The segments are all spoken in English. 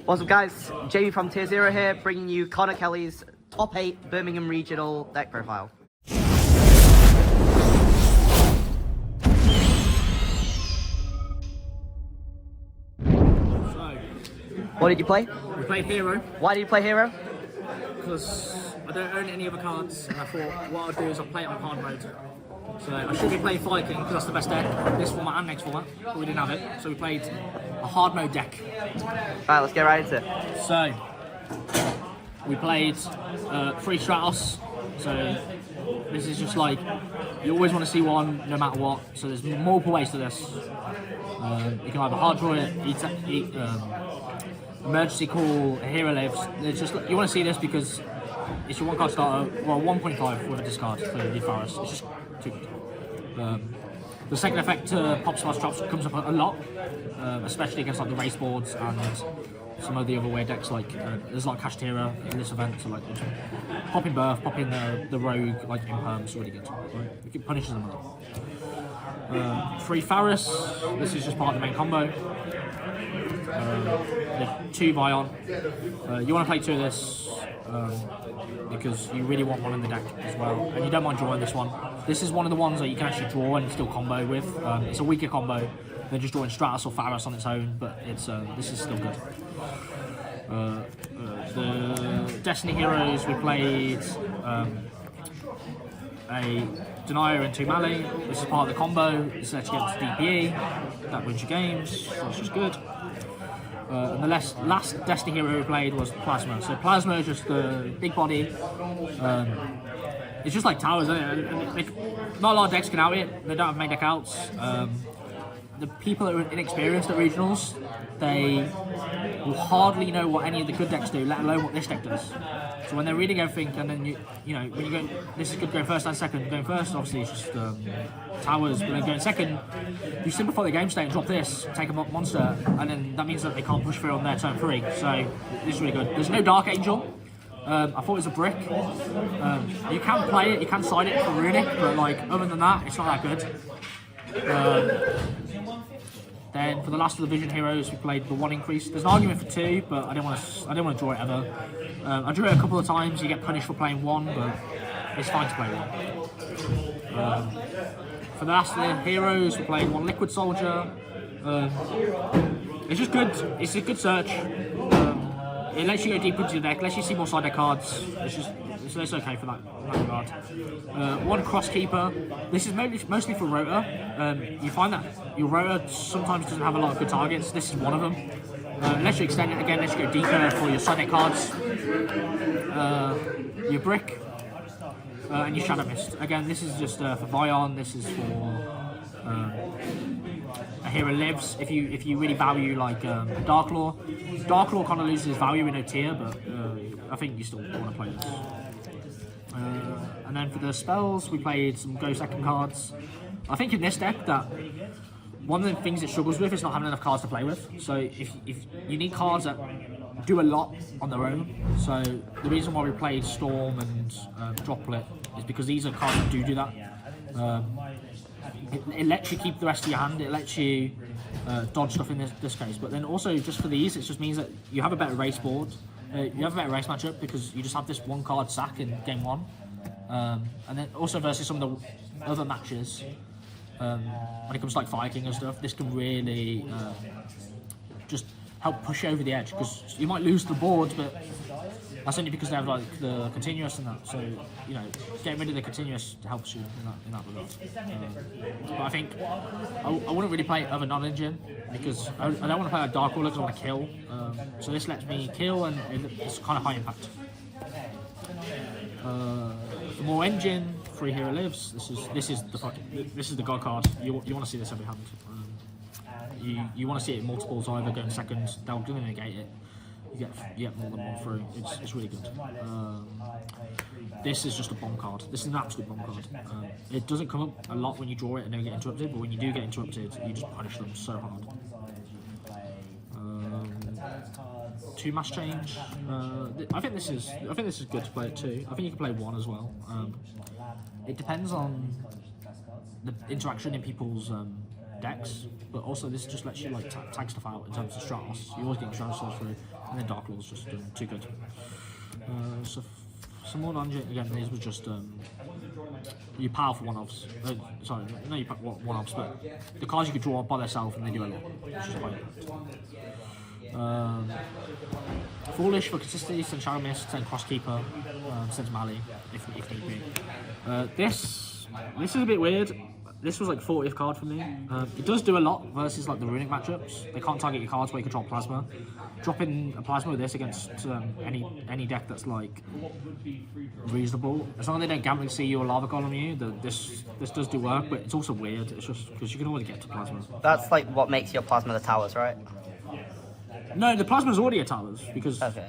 What's up guys, Jamie from TierZero here, bringing you Connor Kelly's top 8 Birmingham regional deck profile. What did you play? We played Hero. Why did you play Hero? Because I don't own any other cards, and I thought what I'd do is I'll play it on hard mode. So I should be playing Viking because that's the best deck, this format and next format, but we didn't have it, so we played a hard mode deck. Alright, let's get right into it. So, we played 3 Stratos, so this is just like, you always want to see one no matter what, so there's multiple ways to this. You can either hard draw it, emergency call, a hero lives. It's just, you want to see this because it's your 1 card starter, well 1.5 with a discard for the Faris. It's just too good. The second effect to pop smash traps comes up a lot, especially against like the race boards and some of the other weird decks like there's like Kashtira in this event, so like popping Birth, popping the Rogue like Imperm's really good. Right? It punishes them a lot. 3 Faris, this is just part of the main combo. 2 Bion. You want to play 2 of this because you really want one in the deck as well, and you don't mind drawing this one. This is one of the ones that you can actually draw and still combo with. It's a weaker combo than just drawing Stratos or Faris on its own, but it's this is still good. The Destiny Heroes, we played a Denier and 2 Melee. This is part of the combo. This lets you get to DPE. That wins your games, so it's just good. And the last Destiny hero we played was Plasma. So Plasma is just the big body. It's just like towers, isn't it? Not a lot of decks can out it. They don't have main deck outs. The people that are inexperienced at regionals, they will hardly know what any of the good decks do, let alone what this deck does. So when they're reading everything, and then you know, when you go, this is good going first and second. Going first, obviously, it's just towers. But then going second, you simplify the game state and drop this, take a monster, and then that means that they can't push through on their turn 3. So this is really good. There's no Dark Angel. I thought it was a brick. You can play it, you can side it for Runic, but like other than that, it's not that good. Then for the last of the Vision Heroes, we played the 1 increase. There's an argument for 2, but I didn't want to draw it ever. I drew it a couple of times. You get punished for playing 1, but it's fine to play 1. For the last of the Heroes, we played 1 Liquid Soldier. It's just good. It's a good search. It lets you go deep into your deck, lets you see more side deck cards. It's okay for that regard. 1 Crosskeeper. This is mostly for Rota. You find that your Rota sometimes doesn't have a lot of good targets. This is one of them. Lets you extend it again, lets you go deeper for your side deck cards. Your Brick. And your Shadow Mist. Again, this is just for Vion. This is for a hero lives. If you really value like Darklaw. Darklaw kind of loses value in a tier, but I think you still want to play this. And then for the spells, we played some Go Second cards. I think in this deck that one of the things it struggles with is not having enough cards to play with. So if you need cards that do a lot on their own. So the reason why we played Storm and Droplet is because these are cards that do that. It lets you keep the rest of your hand. It lets you dodge stuff in this case. But then also just for these, it just means that you have a better race board. You have a better race matchup because you just have this 1 card sack in game 1. And then also versus some of the other matches, when it comes to like Viking and stuff, this can really just help push you over the edge because you might lose the board, but that's only because they have like the continuous and that. So you know, getting rid of the continuous helps you in that regard. But I think I wouldn't really play other non-engine because I don't want to play like Dark Ruler because I want to kill. So this lets me kill and it's kind of high impact. For more engine, 3 hero lives. This is the god card. You want to see this every hand. You want to see it in multiples either going second. They'll do negate it. You get more than 1 through. It's really good. This is just a bomb card. This is an absolute bomb card. It doesn't come up a lot when you draw it and don't get interrupted, but when you do get interrupted, you just punish them so hard. 2 mass change. I think this is good to play at 2. I think you can play 1 as well. It depends on the interaction in people's decks, but also this just lets you like tag stuff out in terms of Stratos. You're always getting Stratos through, and then Dark Lord's just too good. So some more dungeon again. These were just your powerful one-offs. Sorry, no, you one-offs, but the cards you could draw by themselves and they do a lot. It's just quite Foolish for consistency, send Shadow Mist, send Crosskeeper, send Mali if need be. This is a bit weird. This was like 40th card for me. It does do a lot versus like the runic matchups. They can't target your cards where you control Plasma. Dropping a Plasma with this against any deck that's like reasonable. As long as they don't Gambling Sea you or Lava Golem you, this does do work, but it's also weird. It's just because you can always get to Plasma. That's like what makes your Plasma the towers, right? No, the Plasma's already a towers because okay.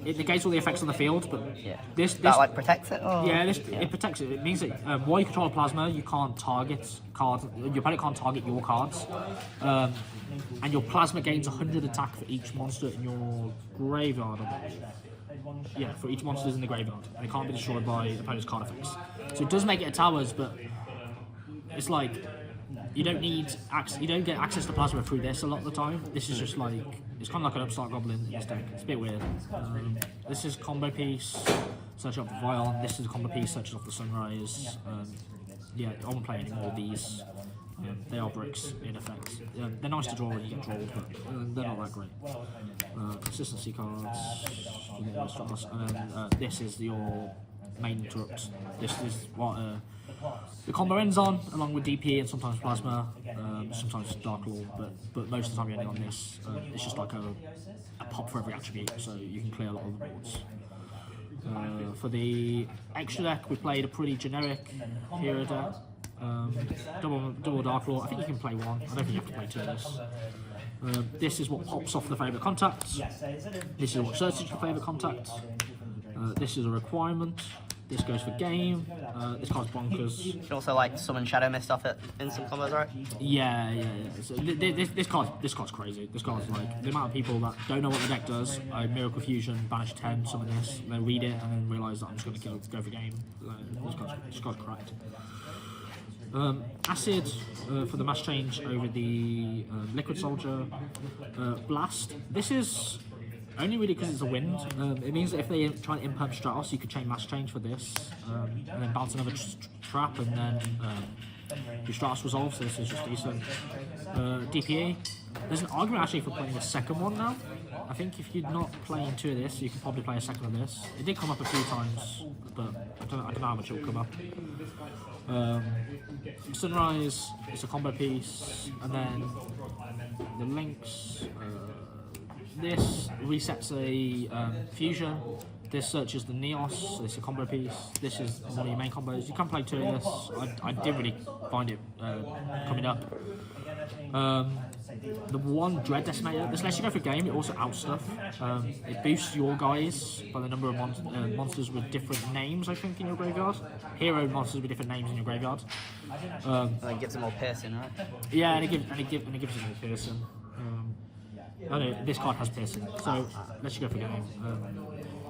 It negates all the effects on the field, but yeah. This that like protects it? Or? Yeah, it protects it. It means that while you control a Plasma, you can't target cards. Your opponent can't target your cards, and your Plasma gains 100 attack for each monster in your graveyard. Yeah, for each monster in the graveyard, and it can't be destroyed by opponent's card effects. So it does make it a towers, but it's like. You don't get access to Plasma through this a lot of the time. This is just like, it's kind of like an Upstart Goblin in this deck. It's a bit weird. This is combo piece, search up the Vion. This is a combo piece, searches off the Sunrise. Yeah, I won't play any more of these. They are bricks in effect. They're nice to draw when you get drawn, but they're not that great. Consistency cards, and then this is your main interrupt. This is what the combo ends on, along with DP and sometimes Plasma, sometimes Dark Lord, but most of the time you're ending on this. It's just like a pop for every attribute, so you can clear a lot of the boards. For the extra deck, we played a pretty generic hero deck. Double Dark Lord. I think you can play one. I don't think you have to play two of this. This is what pops off the favourite contacts. This is what searches your favourite contact. This is a requirement. This goes for game. This card's bonkers. You can also like summon Shadow Mist off it in some combos, right? Yeah. So this card's crazy. This card's like the amount of people that don't know what the deck does. Miracle Fusion, banish 10, summon this. They read it and then realise that I'm just going to go for game. This card's cracked. Acid for the mass change over the Liquid Soldier. Blast. This is only really because it's a wind. It means that if they try and imperm Stratos, you could chain mass change for this, and then bounce another trap, and then your Stratos resolve, so this is just decent. DPE. There's an argument actually for playing a second one now. I think if you're not playing two of this, you could probably play a second of this. It did come up a few times, but I don't know how much it will come up. Sunrise, it's a combo piece, and then the links. This resets a fusion. This searches the Neos, so this is a combo piece. This is one of your main combos. You can play two of this. I didn't really find it coming up. The one Dread Decimator, this lets you go for game, it also outs stuff. It boosts your guys by the number of monsters with different names, I think, in your graveyard. Hero monsters with different names in your graveyard. And then gives them all piercing, right? Yeah, and it gives them all piercing. Oh no, this card has piercing, so let's go for game.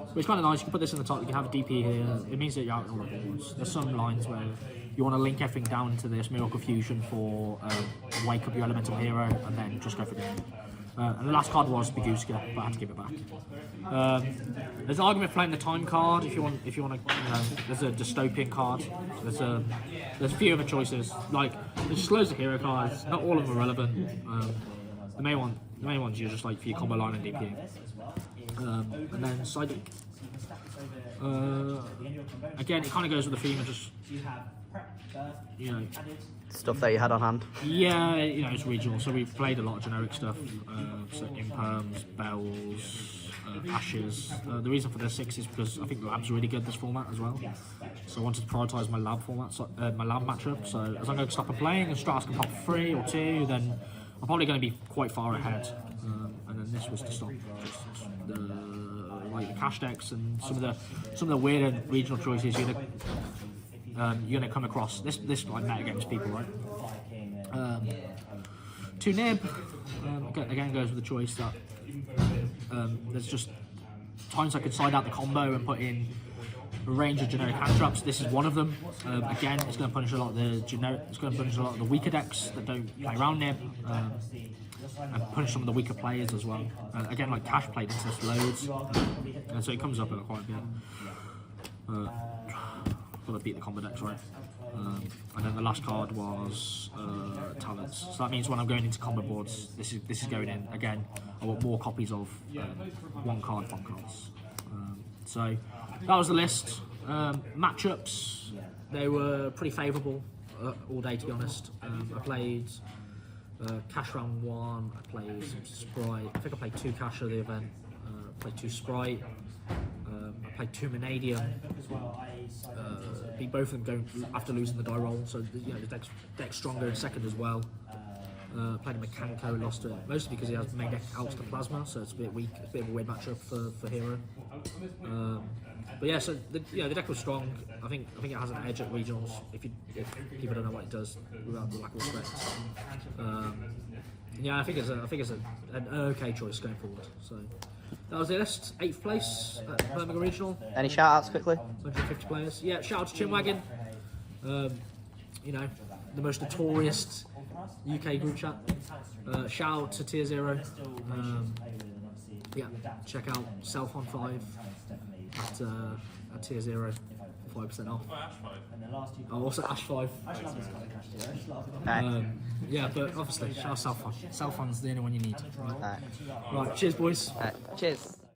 But it's kind of nice, you can put this in the top, you can have a DP here, it means that you're out in all the boards. There's some lines where you want to link everything down into this Miracle Fusion for wake up your elemental hero and then just go for game. And the last card was Biguska, but I had to give it back. There's an argument for playing the time card if you want to, there's a dystopian card. There's a few other choices. Like there's just loads of hero cards, not all of them are relevant. The main ones you're just like for your combo line and DP. And then side deck. Again, it kind of goes with the theme of just, stuff that you had on hand. Yeah, it's regional, so we've played a lot of generic stuff. So imperms, bells, ashes. The reason for the 6 is because I think the lab's really good this format as well. So I wanted to prioritise my lab format, my lab matchup. So as I'm going to stop and playing, and Stratos can pop 3 or 2, then I'm probably going to be quite far ahead. And then this was to stop just the cash decks and some of the weird regional choices you're gonna come across. This like metagames people, right? 2 nib again goes with the choice that there's just times I could side out the combo and put in a range of generic hand traps. This is one of them. Again, it's going to punish a lot of the weaker decks that don't play around him, and punish some of the weaker players as well. Again, like Cash played into this loads, and so it comes up quite a bit. Got to beat the combo decks, right? And then the last card was Talents. So that means when I'm going into combo boards, this is going in again. I want more copies of one card bomb cards. So that was the list. Matchups, they were pretty favourable all day, to be honest. I played Cash round 1. I played some Sprite. I think I played 2 Cash of the event. Played 2 Sprite. I played 2 Vanadium. Beat both of them going after losing the die roll, so you know the deck's stronger in second as well. Played a Mechanico, lost it mostly because he has main deck outs to Plasma, so it's a bit weak. It's a bit of a weird matchup for Hero. But yeah, so the deck was strong. I think it has an edge at regionals if people don't know what it does without the lack of respect. Yeah, I think it's an okay choice going forward. So. That was the list. 8th place at Birmingham Regional. Any shout outs quickly? 150 players. Yeah, shout out to Chinwagon. You know, the most notorious UK group chat. Shout out to TierZero. Yeah, check out Self on 5 at TierZero. 5% off. Oh, also Ash 5. Yeah, but obviously, shout out Self-Fun. Self-Fun's the only one you need. Right, cheers, boys. Cheers.